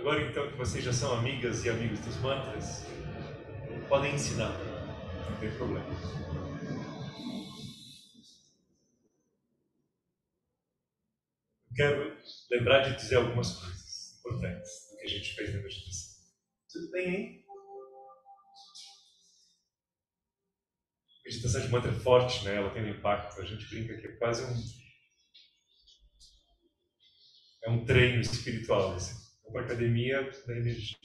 Agora então que vocês já são amigas e amigos dos mantras, podem ensinar, não tem problema. Quero lembrar de dizer algumas coisas importantes do que a gente fez na meditação. Tudo bem, hein? A meditação de mantra é forte, né? Ela tem um impacto. A gente brinca que é quase um treino espiritual, assim. Uma academia da energia.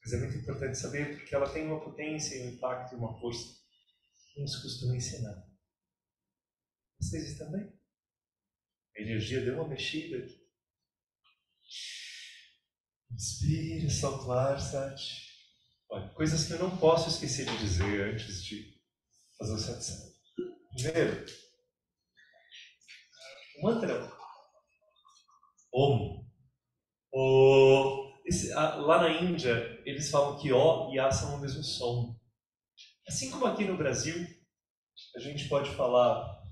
Mas é muito importante saber porque ela tem uma potência, um impacto e uma força que nos costuma ensinar. Vocês também? A energia deu uma mexida aqui. Inspira, solta o ar, Sati. Olha, coisas que eu não posso esquecer de dizer antes de fazer o satsang. Primeiro, o mantra Om. Lá na Índia, eles falam que O e A são o mesmo som. Assim como aqui no Brasil, a gente pode falar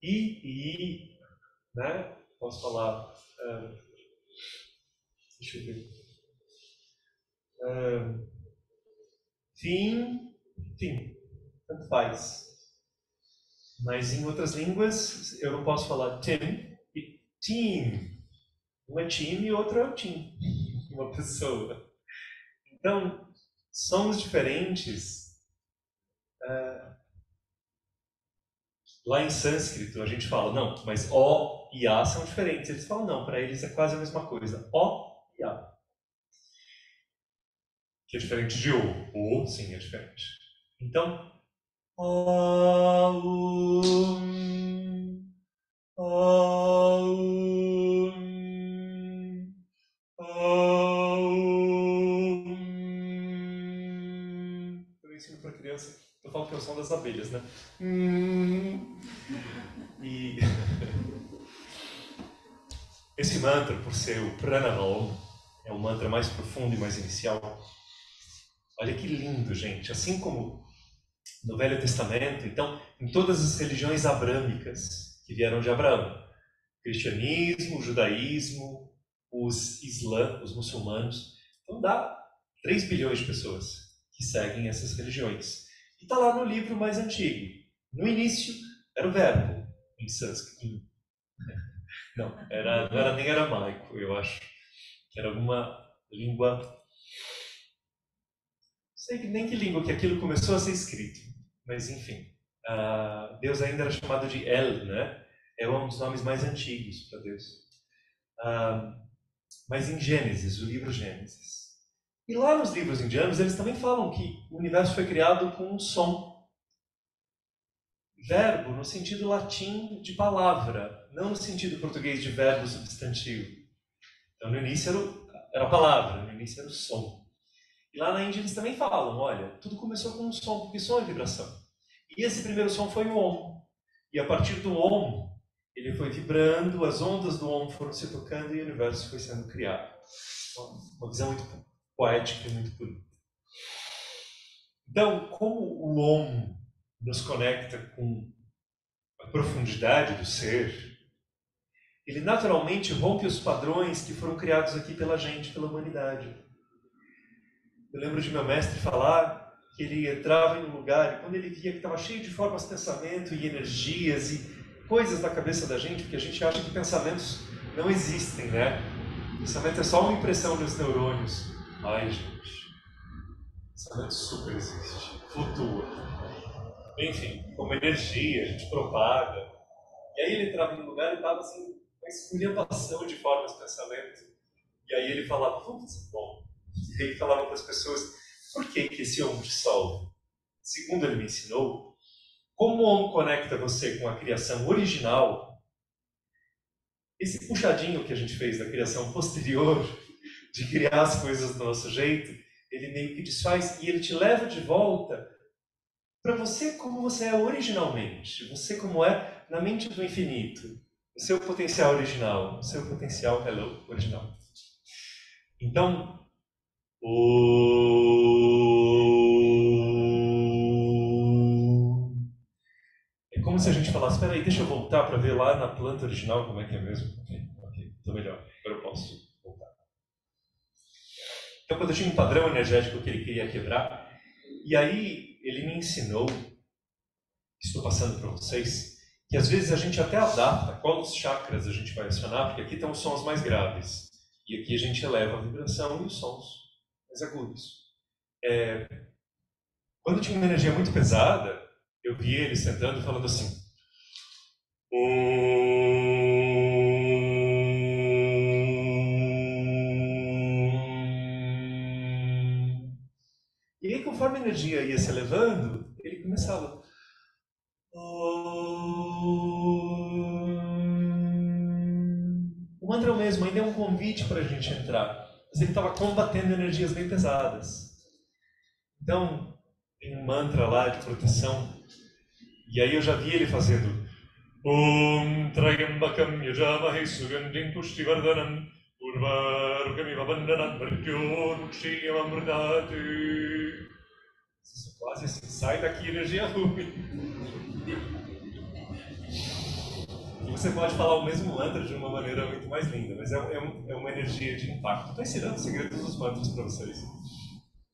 I e I, né? Posso falar... deixa eu ver. Fim, fim. Tanto faz. Mas em outras línguas, eu não posso falar Tim e Team. Um é time e outro é o team. Uma pessoa. Então, sons diferentes. Lá em sânscrito a gente fala, não, mas O e A são diferentes. Eles falam, não, para eles é quase a mesma coisa. O e A. Que é diferente de O. O, sim, é diferente. Então, Aum, Aum, Aum. Eu ensino para criança, eu falo que é o som das abelhas, né? E esse mantra, por ser o Pranava, é o mantra mais profundo e mais inicial. Olha que lindo, gente. Assim como no Velho Testamento, então, em todas as religiões abrâmicas que vieram de Abraão, cristianismo, judaísmo, os muçulmanos, então dá 3 bilhões de pessoas que seguem essas religiões. E está lá no livro mais antigo. No início, era o verbo, em sânscrito. Não, não era nem aramaico, eu acho. Era alguma língua... Não sei nem que língua que aquilo começou a ser escrito. Mas, enfim. Deus ainda era chamado de El, né? É um dos nomes mais antigos para Deus. Mas em Gênesis, o livro Gênesis. E lá nos livros indianos, eles também falam que o universo foi criado com um som. Verbo no sentido latim de palavra, não no sentido português de verbo substantivo. Então, no início era a palavra, no início era o som. E lá na Índia eles também falam, olha, tudo começou com um som, porque som é vibração. E esse primeiro som foi o Om. E a partir do Om, ele foi vibrando, as ondas do Om foram se tocando e o universo foi sendo criado. Uma visão muito poética e muito bonita. Então, como o Om nos conecta com a profundidade do ser, ele naturalmente rompe os padrões que foram criados aqui pela gente, pela humanidade. Eu lembro de meu mestre falar que ele entrava em um lugar e quando ele via que estava cheio de formas de pensamento e energias e coisas na cabeça da gente, porque a gente acha que pensamentos não existem, né? Pensamento é só uma impressão dos neurônios. Ai, gente. Pensamento super existe. Flutua. Enfim, como energia, a gente propaga. E aí ele entrava em um lugar e estava assim, uma esculhambação de formas de pensamento. E aí ele falava, putz, bom. E ele falava para as pessoas, por que esse Om dissolve? Segundo ele me ensinou, como o Om conecta você com a criação original, esse puxadinho que a gente fez da criação posterior, de criar as coisas do nosso jeito, ele meio que desfaz e ele te leva de volta para você como você é originalmente, você como é na mente do infinito, o seu potencial original, o seu potencial original. Então, é como se a gente falasse, espera aí, deixa eu voltar para ver lá na planta original como é que é mesmo. Okay. Estou melhor. Agora eu posso voltar. Então, quando eu tinha um padrão energético que ele queria quebrar, e aí ele me ensinou, estou passando para vocês, que às vezes a gente até adapta quais chakras a gente vai acionar, porque aqui estão os sons mais graves, e aqui a gente eleva a vibração e os sons mais agudos. Quando tinha uma energia muito pesada, eu via ele sentando e falando assim, e aí, conforme a energia ia se elevando, ele começava. O mantra é o mesmo, ainda é um convite para a gente entrar. Mas ele estava combatendo energias bem pesadas. Então, tem um mantra lá de proteção. E aí eu já vi ele fazendo. Om Trayambakam Yajamahe Sugandhim Pushtivardhanam Urvarukamiva Bandhanam Mrityor Mukshiyamamrudati. Isso quase assim, sai daqui energia ruim. E você pode falar o mesmo mantra de uma maneira muito mais linda, mas é uma energia de impacto. Estou ensinando os segredos dos mantras para vocês.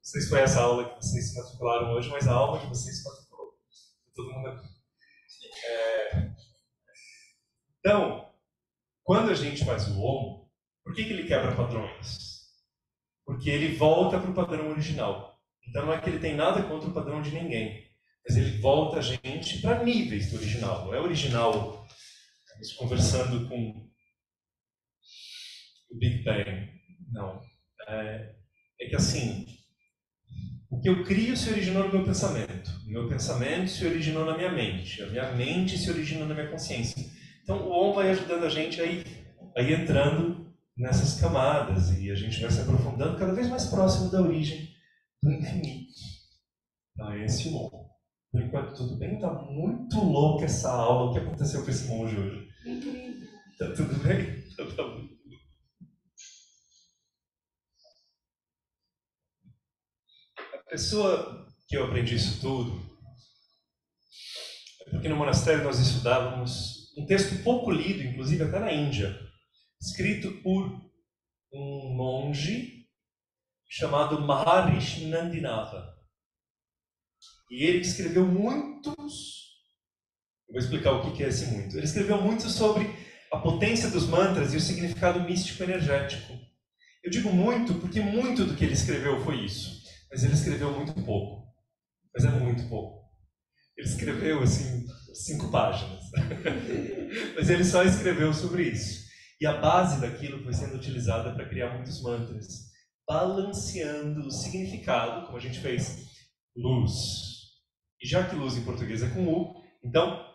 Vocês foi essa aula que vocês se matricularam hoje, mas a alma de vocês se matriculou. Todo mundo aqui. Então, quando a gente faz o Om, por que ele quebra padrões? Porque ele volta para o padrão original. Então não é que ele tem nada contra o padrão de ninguém, mas ele volta a gente para níveis do original. Não é original, estamos conversando com o Big Bang. Não. É que assim, o que eu crio se originou no meu pensamento. O meu pensamento se originou na minha mente. A minha mente se originou na minha consciência. Então o Om vai ajudando a gente aí entrando nessas camadas e a gente vai se aprofundando cada vez mais próximo da origem do infinito. Então esse é o Om. Por enquanto tudo bem? Está muito louca essa aula. O que aconteceu com esse monge hoje? Está tudo bem? Então tá bom. A pessoa que eu aprendi isso tudo é porque no monastério nós estudávamos um texto pouco lido, inclusive até na Índia, escrito por um monge chamado Maharishi Nandinatha. E ele escreveu muitos... Eu vou explicar o que é esse muito. Ele escreveu muito sobre a potência dos mantras e o significado místico energético. Eu digo muito porque muito do que ele escreveu foi isso. Mas ele escreveu muito pouco. Mas é muito pouco. Ele escreveu, assim, 5 páginas. Mas ele só escreveu sobre isso. E a base daquilo foi sendo utilizada para criar muitos mantras, balanceando o significado, como a gente fez, luz. E já que luz em português é com U, então,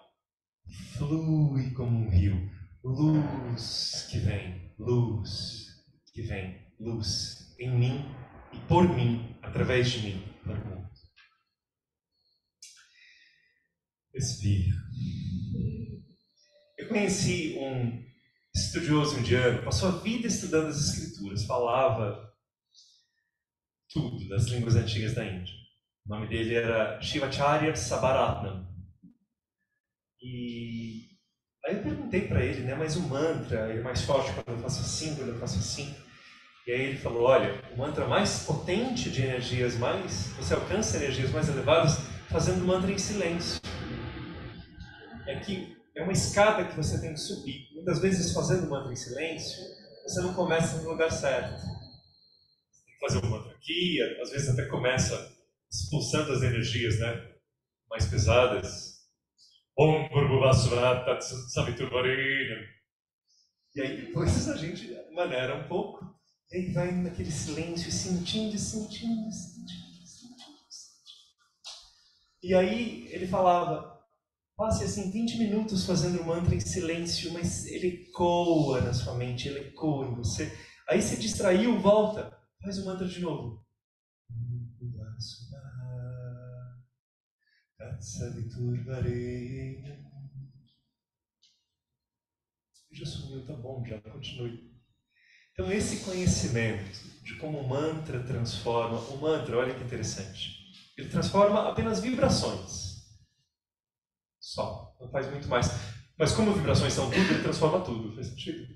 flui como um rio. Luz que vem, luz que vem, luz em mim e por mim, através de mim, para o mundo. Respira. Eu conheci um estudioso indiano, passou a vida estudando as escrituras, falava tudo das línguas antigas da Índia. O nome dele era Shivacharya Sabaratnam. E aí eu perguntei para ele, né, mas o mantra é mais forte quando eu faço assim, quando eu faço assim. E aí ele falou, olha, o mantra mais potente de energias mais, você alcança energias mais elevadas fazendo o mantra em silêncio. É que é uma escada que você tem que subir. Muitas vezes, fazendo o mantra em silêncio, você não começa no lugar certo. Você tem que fazer o mantra aqui, às vezes até começa expulsando as energias, né, mais pesadas. Om Bhurvasvata Saviturvarenyam. E aí depois a gente maneira um pouco, e aí vai naquele silêncio, sentindo. E aí ele falava, passe assim 20 minutos fazendo o mantra em silêncio, mas ele ecoa na sua mente, ele ecoa em você. Aí se distraiu, volta, faz o mantra de novo. Já sumiu, tá bom, já continue. Então esse conhecimento de como o mantra transforma, o mantra, olha que interessante, ele transforma apenas vibrações. Só, não faz muito mais. Mas como vibrações são tudo, ele transforma tudo, faz sentido?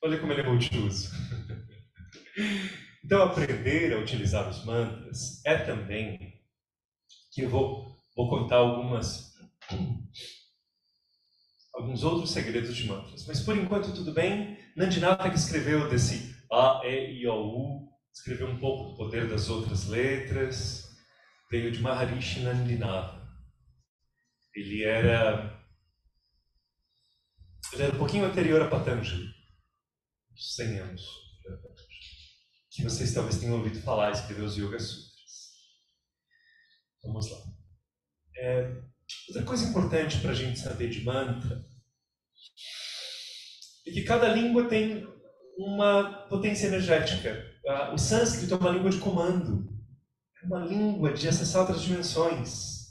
Olha como ele é multiuso. Então, aprender a utilizar os mantras é também que eu vou contar alguns outros segredos de mantras. Mas, por enquanto, tudo bem. Nandinata, que escreveu desse A, E, I, O, U, escreveu um pouco do poder das outras letras, veio de Maharishi Nandinata. Ele era um pouquinho anterior a Patanjali, uns 100 anos, que vocês talvez tenham ouvido falar, escreveu os Yoga Sutras. Vamos lá. Outra coisa importante para a gente saber de mantra é que cada língua tem uma potência energética. O sânscrito é uma língua de comando, é uma língua de acessar outras dimensões.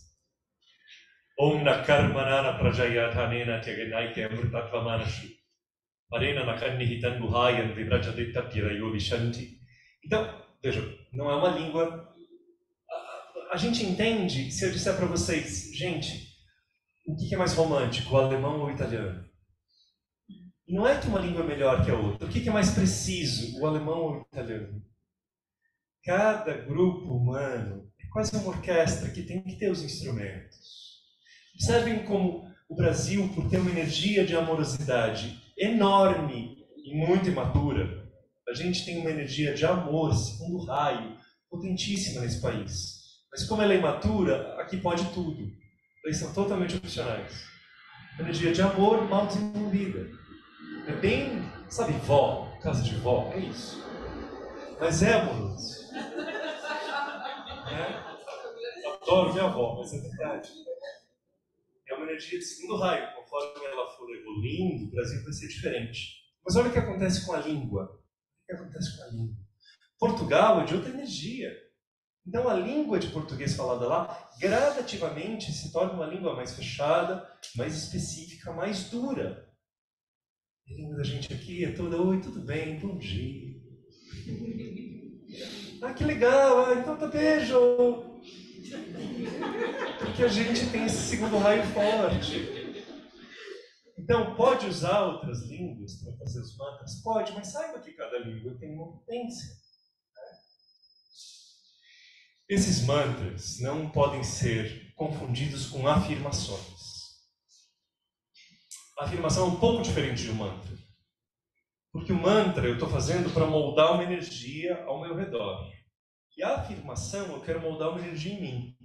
Om nakarmanana prajayatanena tyaganaike amritatvamanashi Marena nakarnihitan guhayan vibrajadita pirayo vishanti. Então, vejam, não é uma língua. A gente entende se eu disser para vocês, gente, o que é mais romântico, o alemão ou o italiano? E não é que uma língua é melhor que a outra. O que é mais preciso, o alemão ou o italiano? Cada grupo humano é quase uma orquestra que tem que ter os instrumentos. Observem como o Brasil, por ter uma energia de amorosidade enorme e muito imatura, a gente tem uma energia de amor, segundo raio, potentíssima nesse país. Mas como ela é imatura, aqui pode tudo. Eles são totalmente opcionais. Energia de amor mal desenvolvida. É bem, sabe, vó, casa de vó, é isso. Mas é amoroso. Adoro minha avó, mas é verdade. É uma energia de segundo raio. Conforme ela for evoluindo, o Brasil vai ser diferente. Mas olha o que acontece com a língua. O que acontece com a língua? Portugal é de outra energia. Então a língua de português falada lá, gradativamente se torna uma língua mais fechada, mais específica, mais dura. A língua da gente aqui é toda, oi, tudo bem, bom dia. Ah, que legal, então tá, beijo. Porque a gente tem esse segundo raio forte. Então, pode usar outras línguas para fazer os mantras? Pode, mas saiba que cada língua tem uma potência. Esses mantras não podem ser confundidos com afirmações. A afirmação é um pouco diferente de um mantra. Porque o mantra eu estou fazendo para moldar uma energia ao meu redor. E a afirmação eu quero moldar uma energia em mim.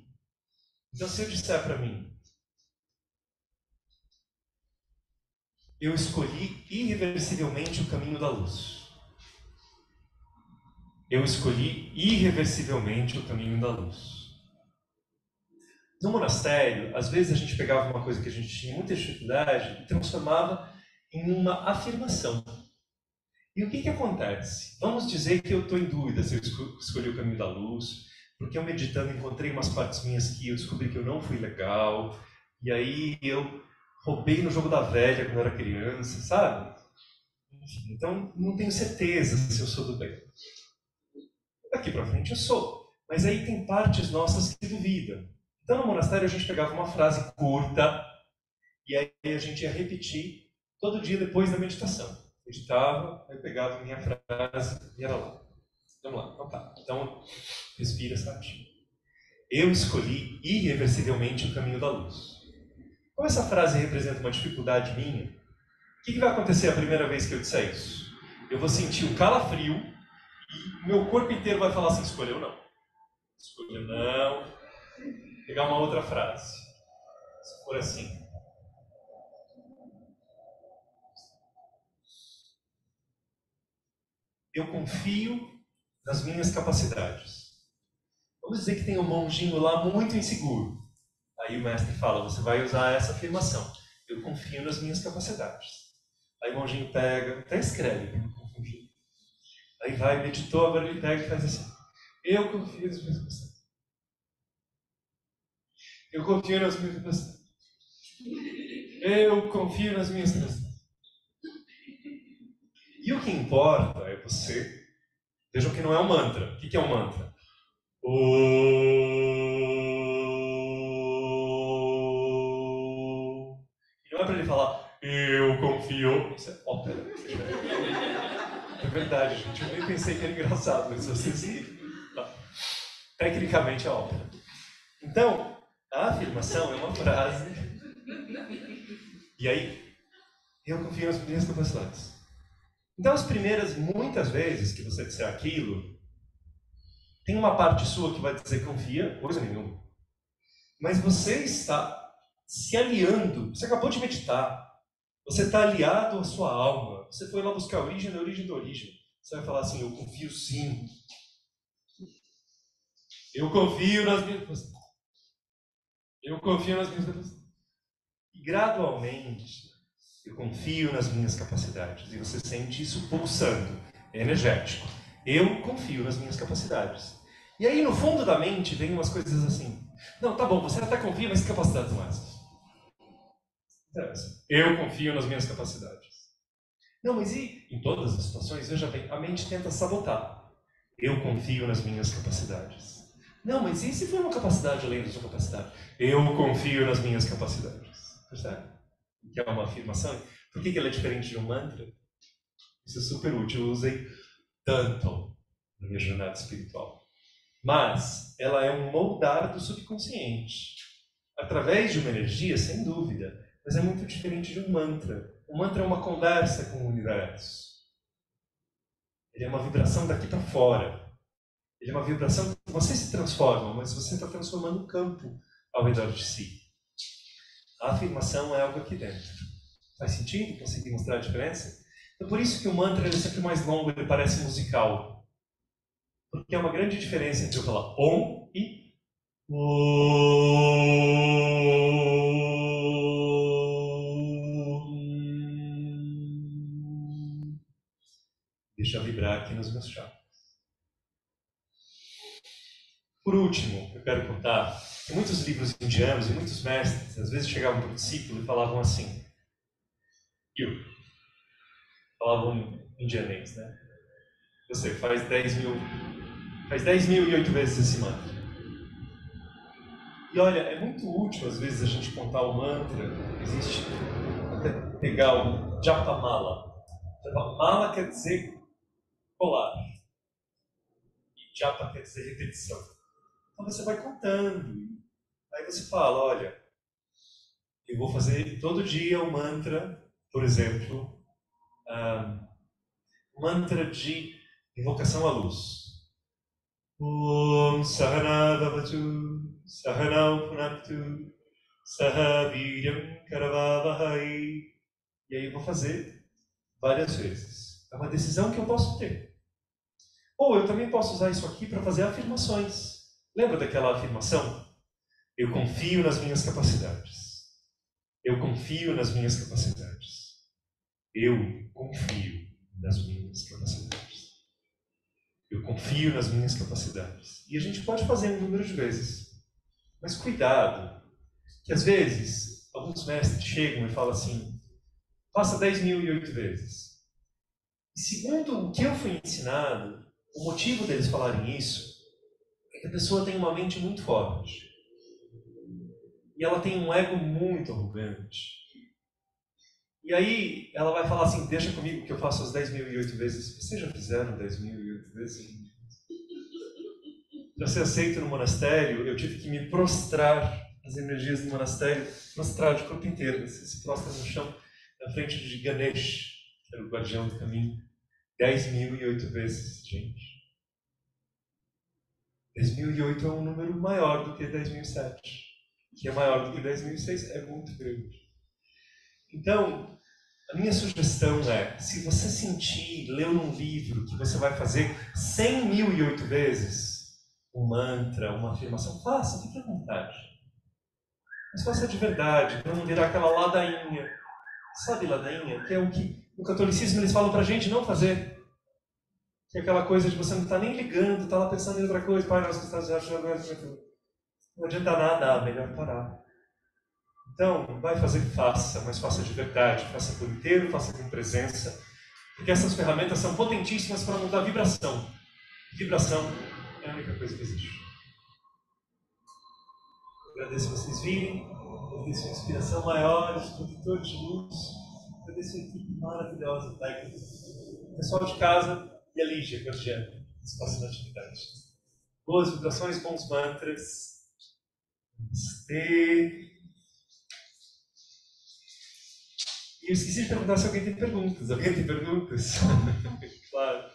Então, se eu disser para mim, eu escolhi irreversivelmente o caminho da luz. Eu escolhi irreversivelmente o caminho da luz. No monastério, às vezes a gente pegava uma coisa que a gente tinha muita dificuldade e transformava em uma afirmação. E o que acontece? Vamos dizer que eu estou em dúvida se eu escolhi o caminho da luz, porque eu meditando encontrei umas partes minhas que eu descobri que eu não fui legal, e aí eu roubei no jogo da velha quando eu era criança, sabe? Enfim, então não tenho certeza se eu sou do bem. Daqui para frente eu sou. Mas aí tem partes nossas que duvidam. Então no monastério a gente pegava uma frase curta e aí a gente ia repetir todo dia depois da meditação. Meditava, aí pegava minha frase e era lá. Vamos lá, então tá. Então, respira, Sati. Eu escolhi irreversivelmente o caminho da luz. Como essa frase representa uma dificuldade minha, o que vai acontecer a primeira vez que eu disser isso? Eu vou sentir um calafrio e meu corpo inteiro vai falar assim, escolheu não. Escolheu não. Pegar uma outra frase. Se for assim. Eu confio nas minhas capacidades. Vamos dizer que tem um monjinho lá muito inseguro. Aí o mestre fala, você vai usar essa afirmação. Eu confio nas minhas capacidades. Aí o monjinho pega, até escreve para não confundir. Aí vai, meditou, agora ele pega e faz assim. Eu confio nas minhas capacidades. Eu confio nas minhas capacidades. Eu confio nas minhas capacidades. E o que importa é você. Vejam que não é um mantra. O que é um mantra? E não é para ele falar, eu confio. Isso é ópera. verdade, gente. Eu nem pensei que era engraçado, mas vocês riram. Tecnicamente é ópera. Então, a afirmação é uma frase. E aí, eu confio nas minhas capacidades. Então, as primeiras, muitas vezes que você disser aquilo, tem uma parte sua que vai dizer confia, coisa nenhuma. Mas você está se aliando, você acabou de meditar, você está aliado à sua alma, você foi lá buscar a origem da origem da origem. Você vai falar assim, eu confio sim. Eu confio nas minhas... Eu confio nas minhas capacidades. E gradualmente, eu confio nas minhas capacidades. E você sente isso pulsando, é energético. Eu confio nas minhas capacidades. E aí, no fundo da mente, vem umas coisas assim. Não, tá bom, você até confia, mas que capacidades são essas? Eu confio nas minhas capacidades. Não, mas e em todas as situações, veja bem, a mente tenta sabotar. Eu confio nas minhas capacidades. Não, mas e se for uma capacidade além da sua capacidade? Eu confio nas minhas capacidades. Percebe? Que é uma afirmação. Por que ela é diferente de um mantra? Isso é super útil. Eu usei tanto na minha jornada espiritual. Mas ela é um moldar do subconsciente. Através de uma energia, sem dúvida. Mas é muito diferente de um mantra. O mantra é uma conversa com o universo. Ele é uma vibração daqui para fora. Ele é uma vibração que você se transforma, mas você está transformando o campo ao redor de si. A afirmação é algo aqui dentro. Faz sentido? Consegui mostrar a diferença? Então, por isso que o mantra ele é sempre mais longo, ele parece musical. Porque é uma grande diferença entre eu falar Om e Om. Deixa eu vibrar aqui nos meus chakras. Por último, eu quero contar que muitos livros indianos e muitos mestres, às vezes chegavam para o discípulo e falavam assim, falavam indianês, né? Você faz 10.008 vezes esse mantra. E olha, é muito útil às vezes a gente contar o mantra. Existe até pegar o Japamala. Japamala quer dizer colar. E Japa quer dizer repetição. Então você vai contando. Aí você fala, olha, eu vou fazer todo dia o mantra, por exemplo, mantra de invocação à luz. Om Sahana Bhavatu Sahanau Punaktu Saha Viryam Karavavahai. E aí eu vou fazer várias vezes. É uma decisão que eu posso ter. Ou eu também posso usar isso aqui para fazer afirmações. Lembra daquela afirmação? Eu confio nas minhas capacidades. Eu confio nas minhas capacidades. Eu confio nas minhas capacidades. Eu confio nas minhas capacidades. E a gente pode fazer um número de vezes. Mas cuidado, que às vezes alguns mestres chegam e falam assim, faça 10.008 vezes. E segundo o que eu fui ensinado, o motivo deles falarem isso é que a pessoa tem uma mente muito forte. E ela tem um ego muito arrogante. E aí ela vai falar assim, deixa comigo que eu faço as 10.008 vezes. Vocês já fizeram 10.008 vezes? Para ser aceito no monastério, eu tive que me prostrar as energias do monastério, prostrar de corpo inteiro. Você se prostra no chão, na frente de Ganesh, que era o guardião do caminho, 10.008 vezes, gente. 10.008 é um número maior do que 10.007, que é maior do que 10.006, é muito grande. Então, a minha sugestão é, se você sentir, ler num livro que você vai fazer 100.008 vezes, um mantra, uma afirmação, faça, fique à vontade. Mas faça de verdade, para não virar aquela ladainha. Sabe ladainha? Que é o que no catolicismo eles falam pra gente não fazer. Que é aquela coisa de você não estar nem ligando, estar lá pensando em outra coisa. Pai, nós que estamos não adianta nada, melhor parar. Então, vai fazer, faça, mas faça de verdade. Faça por inteiro, faça com presença. Porque essas ferramentas são potentíssimas para mudar a vibração. Vibração é a única coisa que existe. Agradeço vocês virem. Agradeço a inspiração maior, os protetores de luz. Agradeço a equipe maravilhosa, técnica. Pessoal de casa, E a Lígia, guardiã, espaço da atividade. Boas vibrações, bons mantras. E eu esqueci de perguntar se alguém tem perguntas. Alguém tem perguntas? Claro.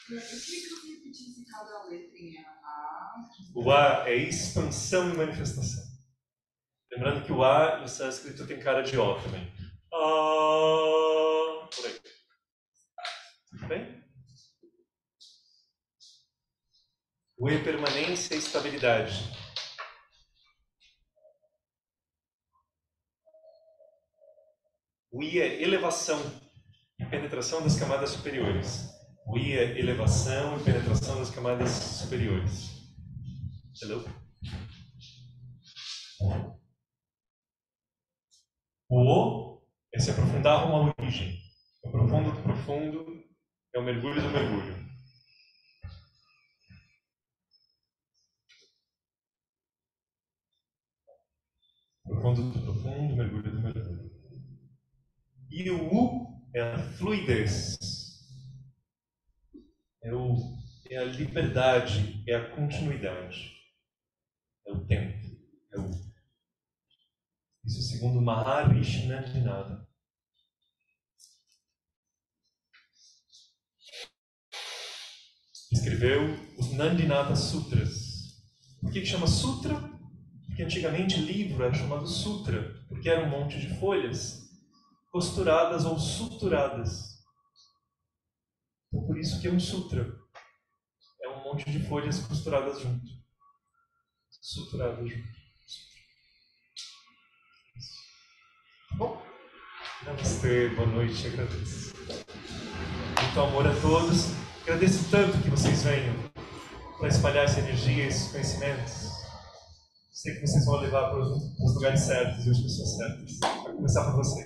Eu queria que você repetisse cada letrinha. A. O A é expansão e manifestação. Lembrando que o A no sânscrito tem cara de O também. Por aí. Tudo bem? O E é permanência e estabilidade. O I é elevação e penetração das camadas superiores. O I é elevação e penetração das camadas superiores. Hello? O O é se aprofundar rumo à origem. O profundo do profundo é o mergulho do mergulho. Profundo do profundo, mergulho do mergulho. E o U é a fluidez. É a liberdade, é a continuidade. É o tempo. É o... Isso segundo Maharishi Nandinata. Escreveu os Nandinata Sutras. Por que chama Sutra? Porque antigamente livro era chamado Sutra, porque era um monte de folhas costuradas ou suturadas. Então, por isso que é um Sutra. É um monte de folhas costuradas junto. Suturadas junto. Bom, namastê, boa noite, agradeço. Muito amor a todos. Agradeço tanto que vocês venham para espalhar essa energia, esses conhecimentos. Sei que vocês vão levar para os lugares certos e as pessoas certas. Vai começar por você.